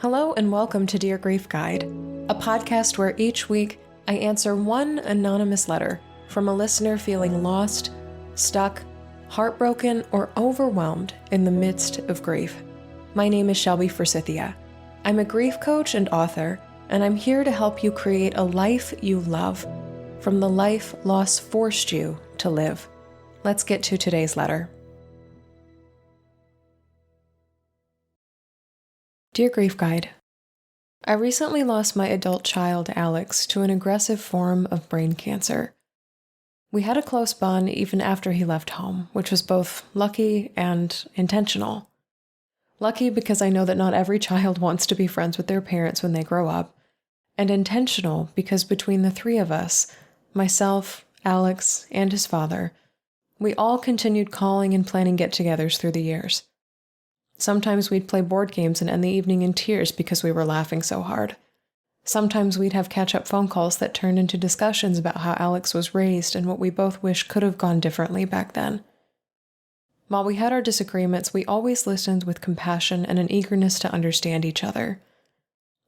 Hello and welcome to Dear Grief Guide, a podcast where each week I answer one anonymous letter from a listener feeling lost, stuck, heartbroken, or overwhelmed in the midst of grief. My name is Shelby Forsythia. I'm a grief coach and author, and I'm here to help you create a life you love from the life loss forced you to live. Let's get to today's letter. Dear Grief Guide, I recently lost my adult child, Alex, to an aggressive form of brain cancer. We had a close bond even after he left home, which was both lucky and intentional. Lucky because I know that not every child wants to be friends with their parents when they grow up, and intentional because between the three of us, myself, Alex, and his father, we all continued calling and planning get-togethers through the years. Sometimes we'd play board games and end the evening in tears because we were laughing so hard. Sometimes we'd have catch-up phone calls that turned into discussions about how Alex was raised and what we both wish could have gone differently back then. While we had our disagreements, we always listened with compassion and an eagerness to understand each other.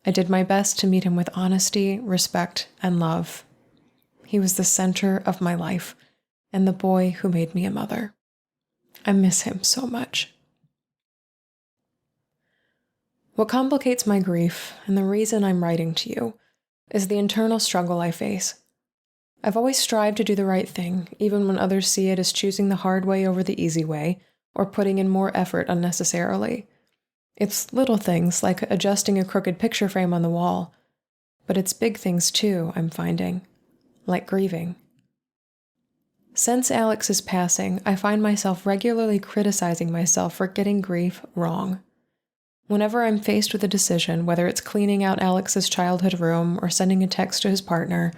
I did my best to meet him with honesty, respect, and love. He was the center of my life and the boy who made me a mother. I miss him so much. What complicates my grief, and the reason I'm writing to you, is the internal struggle I face. I've always strived to do the right thing, even when others see it as choosing the hard way over the easy way, or putting in more effort unnecessarily. It's little things like adjusting a crooked picture frame on the wall, but it's big things too, I'm finding, like grieving. Since Alex's passing, I find myself regularly criticizing myself for getting grief wrong. Whenever I'm faced with a decision, whether it's cleaning out Alex's childhood room or sending a text to his partner,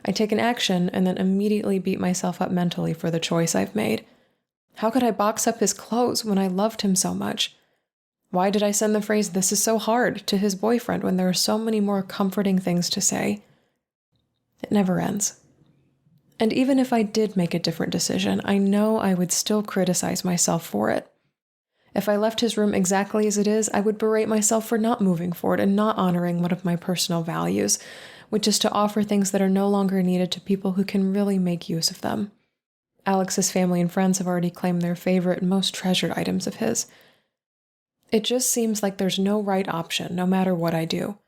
I take an action and then immediately beat myself up mentally for the choice I've made. How could I box up his clothes when I loved him so much? Why did I send the phrase, "This is so hard," to his boyfriend when there are so many more comforting things to say? It never ends. And even if I did make a different decision, I know I would still criticize myself for it. If I left his room exactly as it is, I would berate myself for not moving forward and not honoring one of my personal values, which is to offer things that are no longer needed to people who can really make use of them. Alex's family and friends have already claimed their favorite and most treasured items of his. It just seems like there's no right option, no matter what I do.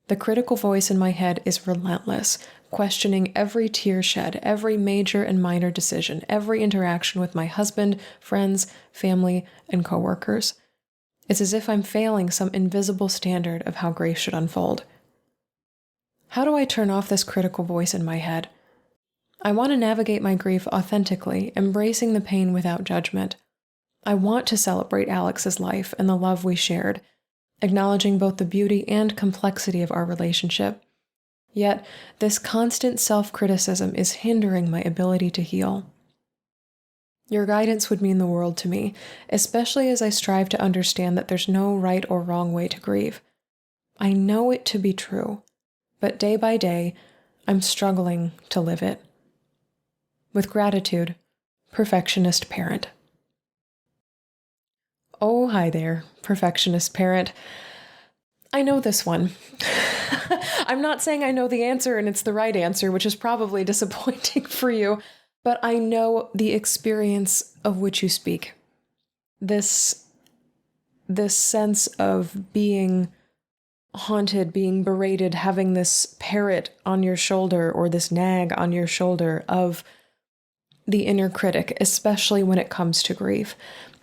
The critical voice in my head is relentless, questioning every tear shed, every major and minor decision, every interaction with my husband, friends, family, and coworkers. It's as if I'm failing some invisible standard of how grief should unfold. How do I turn off this critical voice in my head? I want to navigate my grief authentically, embracing the pain without judgment. I want to celebrate Alex's life and the love we shared, acknowledging both the beauty and complexity of our relationship. Yet, this constant self-criticism is hindering my ability to heal. Your guidance would mean the world to me, especially as I strive to understand that there's no right or wrong way to grieve. I know it to be true, but day by day, I'm struggling to live it. With gratitude, perfectionist parent. Oh, hi there, perfectionist parent. I know this one. I'm not saying I know the answer and it's the right answer, which is probably disappointing for you, but I know the experience of which you speak. This sense of being haunted, being berated, having this parrot on your shoulder or this nag on your shoulder of the inner critic, especially when it comes to grief.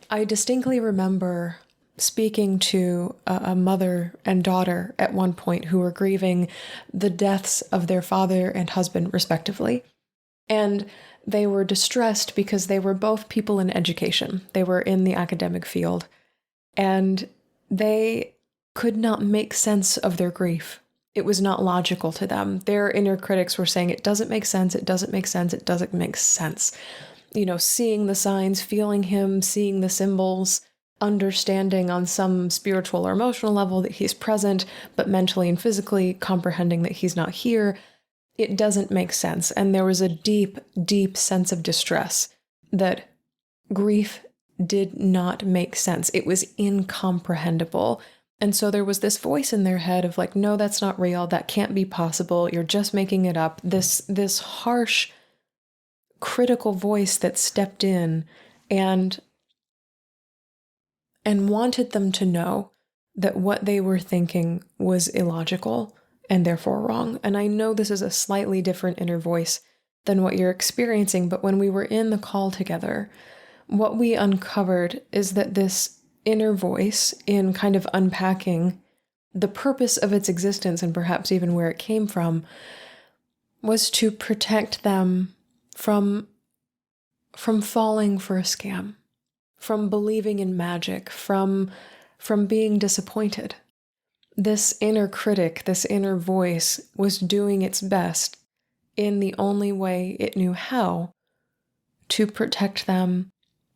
I distinctly remember speaking to a mother and daughter at one point who were grieving the deaths of their father and husband, respectively. And they were distressed because they were both people in education. They were in the academic field. And they could not make sense of their grief. It was not logical to them. Their inner critics were saying, it doesn't make sense, it doesn't make sense, it doesn't make sense. Seeing the signs, feeling him, seeing the symbols, understanding on some spiritual or emotional level that he's present, but mentally and physically comprehending that he's not here. It doesn't make sense. And there was a deep, deep sense of distress that grief did not make sense. It was incomprehensible. And so there was this voice in their head of like, no, that's not real. That can't be possible. You're just making it up. This harsh, critical voice that stepped in and wanted them to know that what they were thinking was illogical and therefore wrong. And I know this is a slightly different inner voice than what you're experiencing, but when we were in the call together, what we uncovered is that this inner voice, in kind of unpacking the purpose of its existence and perhaps even where it came from, was to protect them from falling for a scam, from believing in magic, from being disappointed. This inner critic, this inner voice, was doing its best in the only way it knew how to protect them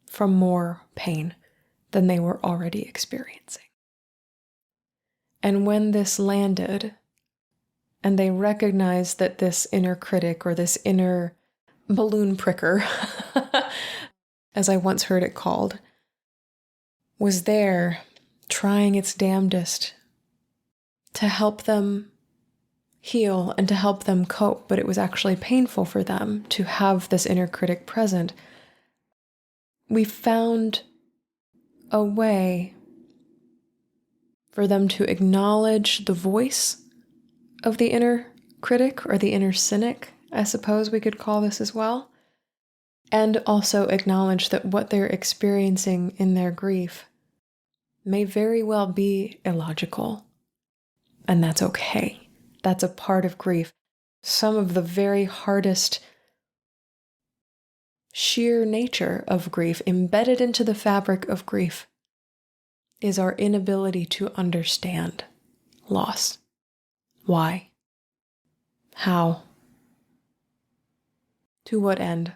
from more pain than they were already experiencing. And when this landed, and they recognized that this inner critic, or this inner balloon pricker, as I once heard it called, was there trying its damnedest to help them heal and to help them cope, but it was actually painful for them to have this inner critic present, we found a way for them to acknowledge the voice of the inner critic, or the inner cynic, I suppose we could call this as well, and also acknowledge that what they're experiencing in their grief may very well be illogical, and that's okay. That's a part of grief. Some of the very hardest sheer nature of grief, embedded into the fabric of grief, is our inability to understand loss. Why? How? To what end?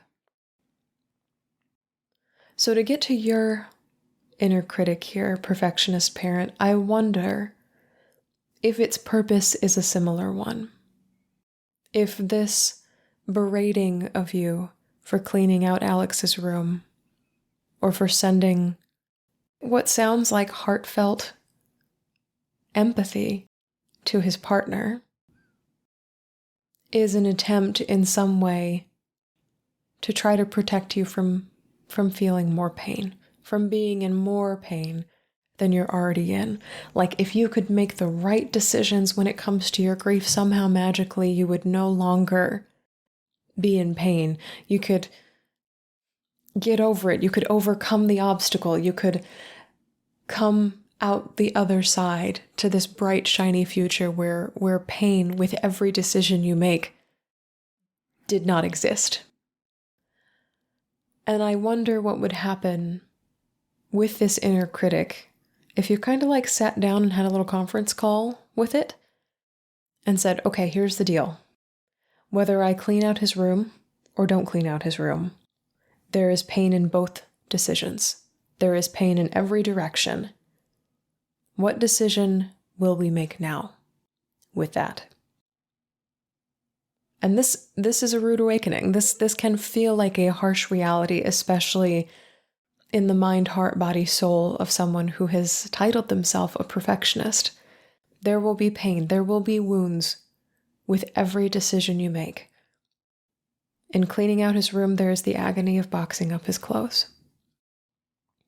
So to get to your inner critic here, perfectionist parent, I wonder if its purpose is a similar one. If this berating of you for cleaning out Alex's room, or for sending what sounds like heartfelt empathy to his partner, is an attempt in some way to try to protect you from feeling more pain, from being in more pain than you're already in. Like, if you could make the right decisions when it comes to your grief, somehow magically you would no longer be in pain. You could get over it. You could overcome the obstacle. You could come out the other side to this bright, shiny future where pain with every decision you make did not exist. And I wonder what would happen with this inner critic if you kind of like sat down and had a little conference call with it and said, okay, here's the deal. Whether I clean out his room or don't clean out his room, there is pain in both decisions. There is pain in every direction. What decision will we make now with that? And this is a rude awakening. This can feel like a harsh reality, especially in the mind, heart, body, soul of someone who has titled themselves a perfectionist. There will be pain. There will be wounds with every decision you make. In cleaning out his room, there is the agony of boxing up his clothes.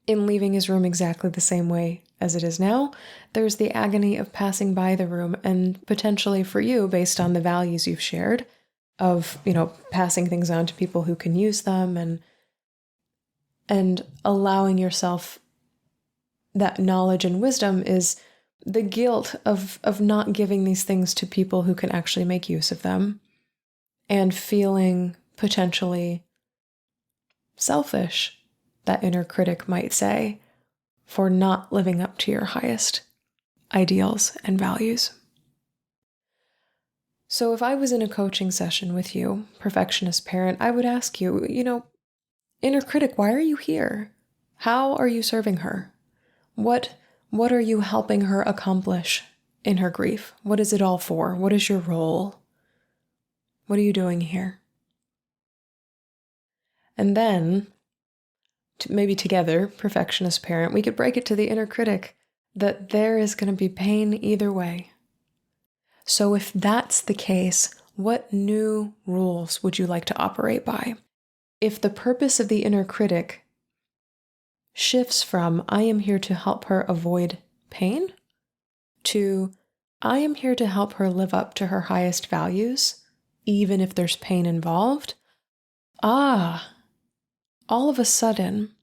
In leaving his room exactly the same way as it is now, there's the agony of passing by the room and potentially for you, based on the values you've shared, of, passing things on to people who can use them and allowing yourself that knowledge and wisdom, is the guilt of not giving these things to people who can actually make use of them, and feeling potentially selfish, that inner critic might say, for not living up to your highest ideals and values. So if I was in a coaching session with you, perfectionist parent, I would ask you, inner critic, why are you here? How are you serving her? What are you helping her accomplish in her grief? What is it all for? What is your role? What are you doing here? And then, maybe together, perfectionist parent, we could break it to the inner critic. that there is going to be pain either way. So if that's the case, what new rules would you like to operate by? If the purpose of the inner critic shifts from I am here to help her avoid pain to I am here to help her live up to her highest values, even if there's pain involved, all of a sudden,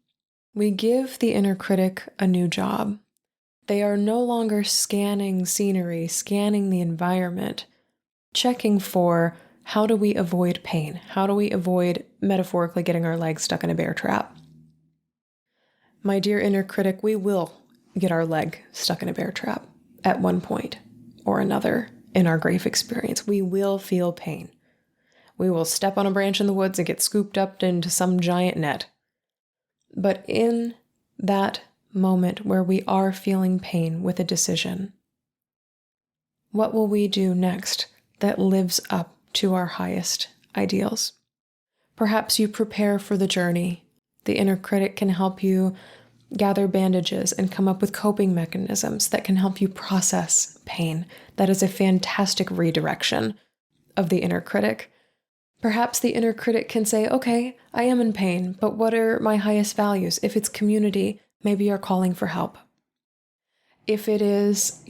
we give the inner critic a new job. They are no longer scanning scenery, scanning the environment, checking for how do we avoid pain? How do we avoid metaphorically getting our legs stuck in a bear trap? My dear inner critic, we will get our leg stuck in a bear trap at one point or another in our grief experience. We will feel pain. We will step on a branch in the woods and get scooped up into some giant net. But in that moment where we are feeling pain with a decision, what will we do next that lives up to our highest ideals? Perhaps you prepare for the journey. The inner critic can help you gather bandages and come up with coping mechanisms that can help you process pain. That is a fantastic redirection of the inner critic. Perhaps the inner critic can say, okay, I am in pain, but what are my highest values? If it's community, maybe you're calling for help. If it is,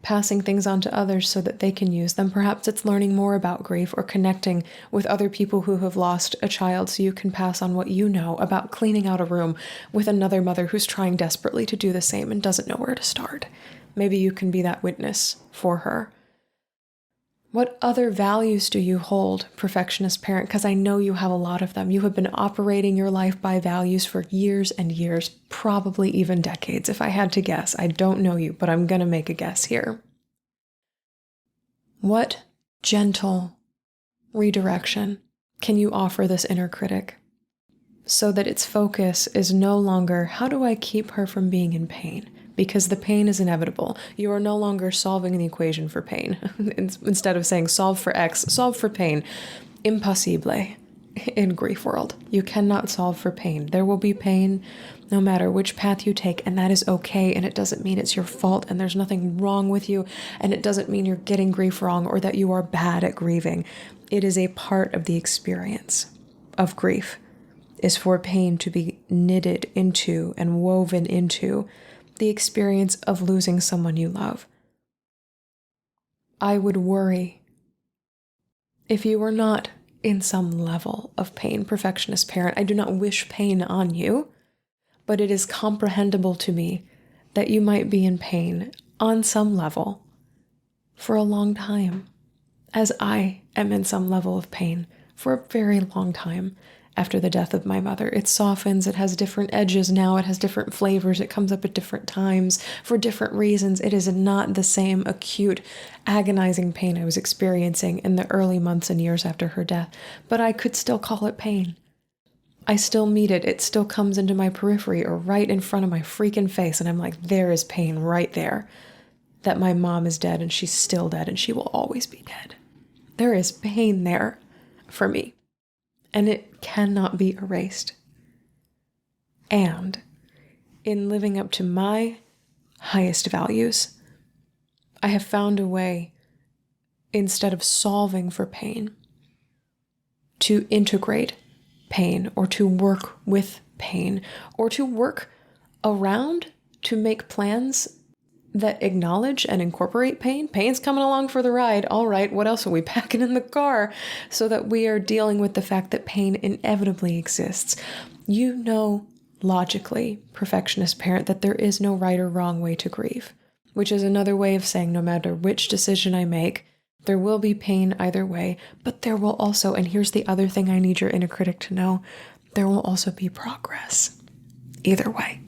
passing things on to others so that they can use them, perhaps it's learning more about grief or connecting with other people who have lost a child so you can pass on what you know about cleaning out a room with another mother who's trying desperately to do the same and doesn't know where to start. Maybe you can be that witness for her. What other values do you hold, perfectionist parent? Because I know you have a lot of them. You have been operating your life by values for years and years, probably even decades. If I had to guess, I don't know you, but I'm going to make a guess here. What gentle redirection can you offer this inner critic so that its focus is no longer, how do I keep her from being in pain? Because the pain is inevitable. You are no longer solving the equation for pain. Instead of saying solve for X, solve for pain. Impossible in grief world. You cannot solve for pain. There will be pain no matter which path you take, and that is okay, and it doesn't mean it's your fault, and there's nothing wrong with you, and it doesn't mean you're getting grief wrong or that you are bad at grieving. It is a part of the experience of grief, is for pain to be knitted into and woven into the experience of losing someone you love. I would worry if you were not in some level of pain, perfectionist parent. I do not wish pain on you, but it is comprehensible to me that you might be in pain on some level for a long time, as I am in some level of pain for a very long time. After the death of my mother, it softens, it has different edges now, it has different flavors, it comes up at different times for different reasons. It is not the same acute, agonizing pain I was experiencing in the early months and years after her death, but I could still call it pain. I still meet it, it still comes into my periphery or right in front of my freaking face, and I'm like, there is pain right there. That my mom is dead and she's still dead and she will always be dead. There is pain there for me. And it cannot be erased. And in living up to my highest values, I have found a way, instead of solving for pain, to integrate pain or to work with pain or to work around, to make plans that acknowledge and incorporate pain. Pain's coming along for the ride. All right, what else are we packing in the car so that we are dealing with the fact that pain inevitably exists? You know logically, perfectionist parent, that there is no right or wrong way to grieve, which is another way of saying no matter which decision I make, there will be pain either way, but there will also, and here's the other thing I need your inner critic to know, there will also be progress either way.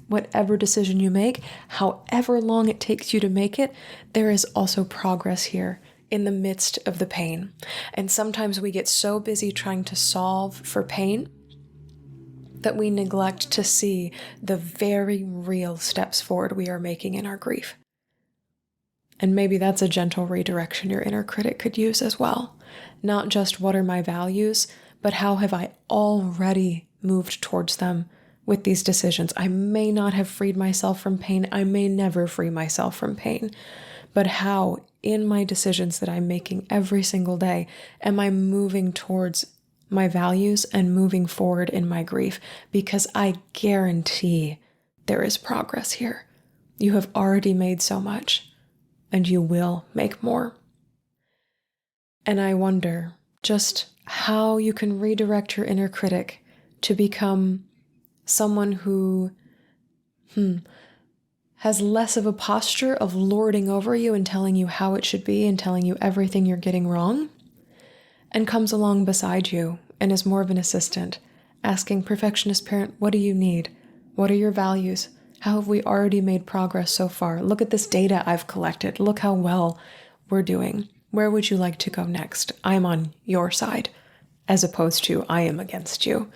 Whatever decision you make, however long it takes you to make it, there is also progress here in the midst of the pain. And sometimes we get so busy trying to solve for pain that we neglect to see the very real steps forward we are making in our grief. And maybe that's a gentle redirection your inner critic could use as well. Not just what are my values, but how have I already moved towards them with these decisions. I may not have freed myself from pain. I may never free myself from pain. But how, in my decisions that I'm making every single day, am I moving towards my values and moving forward in my grief? Because I guarantee there is progress here. You have already made so much, and you will make more. And I wonder just how you can redirect your inner critic to become someone who has less of a posture of lording over you and telling you how it should be and telling you everything you're getting wrong, and comes along beside you and is more of an assistant, asking, perfectionist parent, what do you need? What are your values? How have we already made progress so far? Look at this data I've collected. Look how well we're doing. Where would you like to go next? I'm on your side, as opposed to I am against you.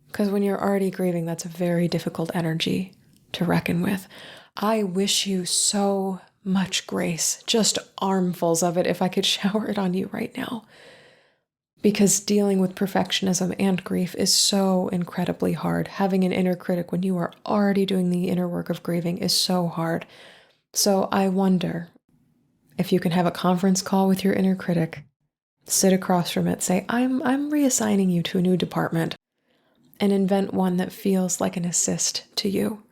Because when you're already grieving, that's a very difficult energy to reckon with. I wish you so much grace, just armfuls of it if I could shower it on you right now. Because dealing with perfectionism and grief is so incredibly hard. Having an inner critic when you are already doing the inner work of grieving is so hard. So I wonder if you can have a conference call with your inner critic, sit across from it, say, I'm reassigning you to a new department, and invent one that feels like an assist to you,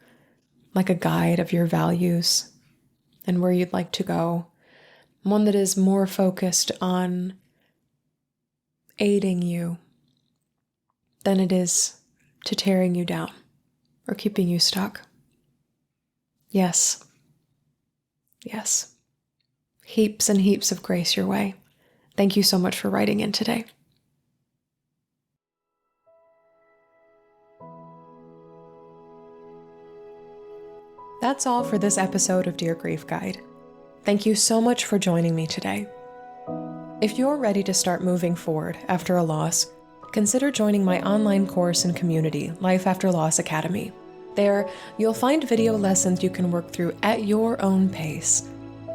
like a guide of your values and where you'd like to go. One that is more focused on aiding you than it is to tearing you down or keeping you stuck. Yes. Yes. Heaps and heaps of grace your way. Thank you so much for writing in today. That's all for this episode of Dear Grief Guide. Thank you so much for joining me today. If you're ready to start moving forward after a loss, consider joining my online course and community, Life After Loss Academy. There, you'll find video lessons you can work through at your own pace,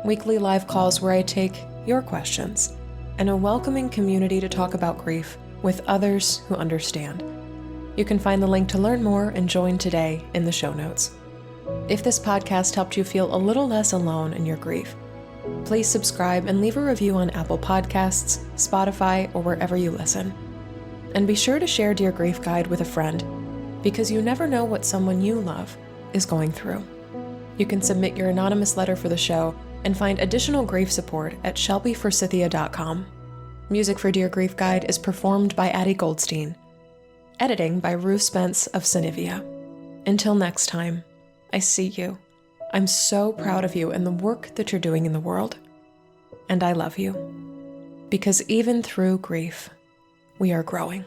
weekly live calls where I take your questions, and a welcoming community to talk about grief with others who understand. You can find the link to learn more and join today in the show notes. If this podcast helped you feel a little less alone in your grief, please subscribe and leave a review on Apple Podcasts, Spotify, or wherever you listen. And be sure to share Dear Grief Guide with a friend, because you never know what someone you love is going through. You can submit your anonymous letter for the show and find additional grief support at shelbyforsythia.com. Music for Dear Grief Guide is performed by Addie Goldstein. Editing by Ruth Spence of Synivia. Until next time, I see you. I'm so proud of you and the work that you're doing in the world. And I love you. Because even through grief, we are growing.